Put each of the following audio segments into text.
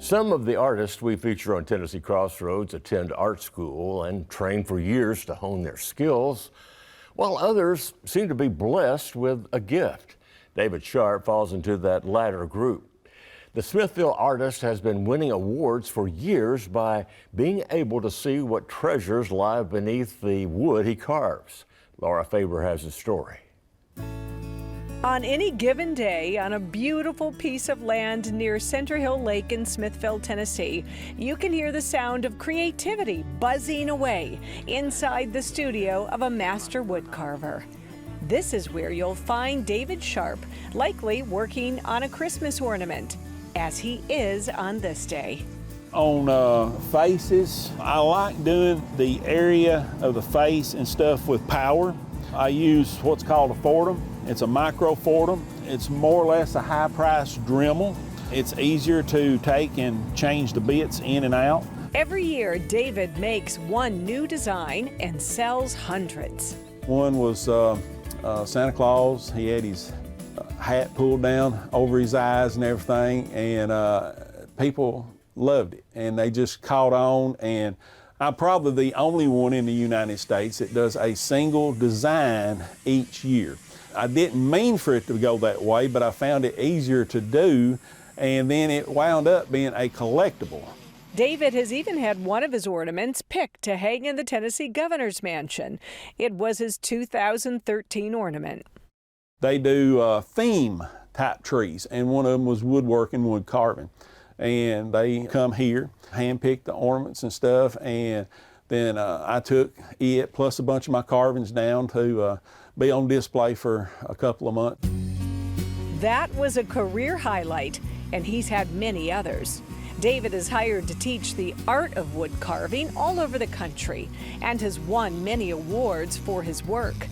Some of the artists we feature on Tennessee Crossroads attend art school and train for years to hone their skills, while others seem to be blessed with a gift. David Sharp falls into that latter group. The Smithville artist has been winning awards for years by being able to see what treasures lie beneath the wood he carves. Laura Faber has the story. On any given day, on a beautiful piece of land near Center Hill Lake in Smithville, Tennessee, you can hear the sound of creativity buzzing away inside the studio of a master woodcarver. This is where you'll find David Sharp, likely working on a Christmas ornament, as he is on this day. On faces, I like doing the area of the face and stuff with power. I use what's called a Fordham. It's a micro Fordham. It's more or less a high-priced Dremel. It's easier to take and change the bits in and out. Every year, David makes one new design and sells hundreds. One was Santa Claus. He had his hat pulled down over his eyes and everything, and people loved it, and they just caught on. And I'm probably the only one in the United States that does a single design each year. I didn't mean for it to go that way, but I found it easier to do, and then it wound up being a collectible. David has even had one of his ornaments picked to hang in the Tennessee governor's mansion. It was his 2013 ornament. They do theme type trees, and one of them was woodworking, wood carving. And they come here, handpick the ornaments and stuff, and then I took it plus a bunch of my carvings down to be on display for a couple of months. That was a career highlight, and he's had many others. David is hired to teach the art of wood carving all over the country and has won many awards for his work.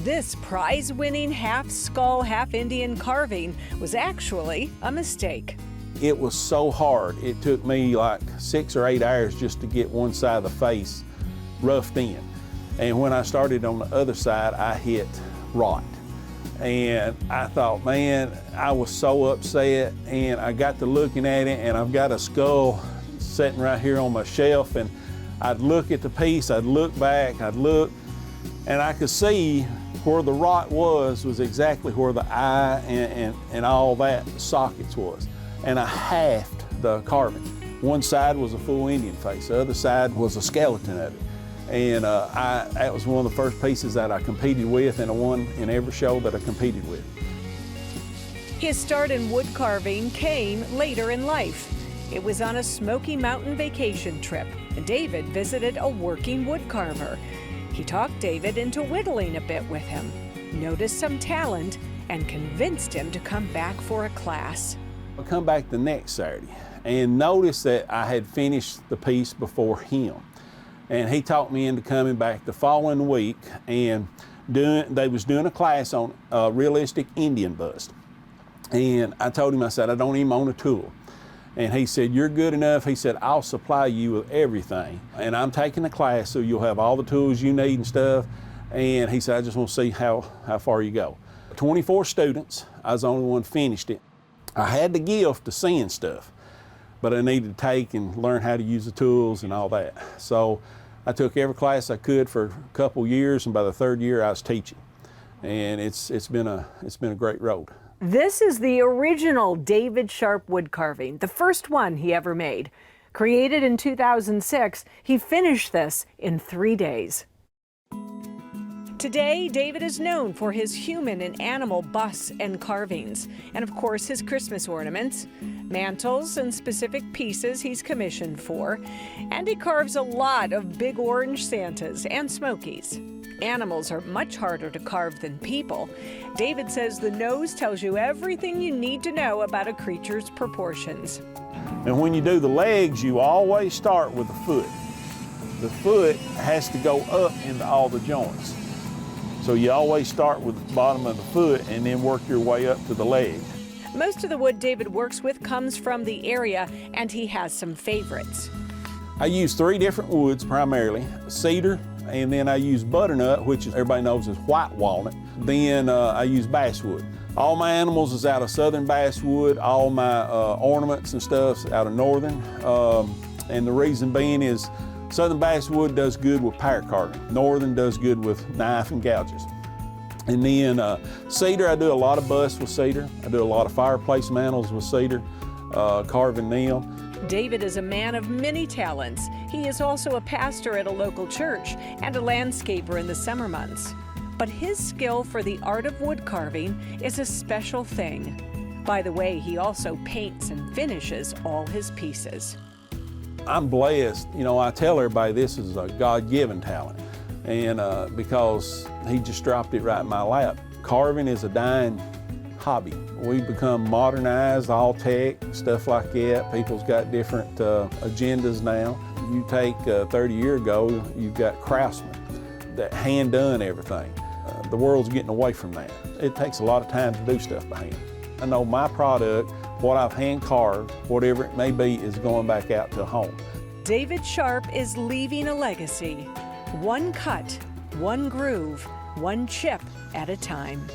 This prize-winning half-skull, half-Indian carving was actually a mistake. It was so hard. It took me like 6 or 8 hours just to get one side of the face roughed in. And when I started on the other side, I hit rot. And I thought, man, I was so upset, and I got to looking at it, and I've got a skull sitting right here on my shelf, and I'd look at the piece, I'd look back, I'd look, and I could see where the rot was exactly where the eye and all that sockets was. And I halved the carving. One side was a full Indian face, the other side was a skeleton of it. And that was one of the first pieces that I competed with, and I won in every show that I competed with. His start in wood carving came later in life. It was on a Smoky Mountain vacation trip, and David visited a working wood carver. He talked David into whittling a bit with him, noticed some talent, and convinced him to come back for a class. I come back the next Saturday and noticed that I had finished the piece before him. And he talked me into coming back the following week, and they was doing a class on a realistic Indian bust. And I told him, I said, I don't even own a tool. And he said, you're good enough. He said, I'll supply you with everything. And I'm taking the class so you'll have all the tools you need and stuff. And he said, I just want to see how far you go. 24 students, I was the only one finished it. I had the gift of seeing stuff, but I needed to take and learn how to use the tools and all that. So I took every class I could for a couple years, and by the third year I was teaching. And it's been a great road. This is the original David Sharp wood carving, the first one he ever made. Created in 2006, he finished this in 3 days. Today, David is known for his human and animal busts and carvings, and of course his Christmas ornaments, mantles, and specific pieces he's commissioned for. And he carves a lot of big orange Santas and Smokies. Animals are much harder to carve than people. David says the nose tells you everything you need to know about a creature's proportions. And when you do the legs, you always start with the foot. The foot has to go up into all the joints. So you always start with the bottom of the foot and then work your way up to the leg. Most of the wood David works with comes from the area, and he has some favorites. I use 3 different woods primarily: cedar, and then I use butternut, which everybody knows is white walnut. Then I use basswood. All my animals is out of southern basswood. All my ornaments and stuff's out of northern. And the reason being is southern basswood does good with power carving. Northern does good with knife and gouges. And then cedar, I do a lot of busts with cedar. I do a lot of fireplace mantles with cedar, carving them. David is a man of many talents. He is also a pastor at a local church and a landscaper in the summer months. But his skill for the art of wood carving is a special thing. By the way, he also paints and finishes all his pieces. I'm blessed. You know, I tell everybody this is a God-given talent, and because he just dropped it right in my lap. Carving is a dying hobby. We've become modernized, all tech, stuff like that. People's got different agendas now. You take 30 years ago, you've got craftsmen that hand done everything. The world's getting away from that. It takes a lot of time to do stuff by hand. I know my product, what I've hand carved, whatever it may be, is going back out to a home. David Sharp is leaving a legacy. One cut, one groove, one chip at a time.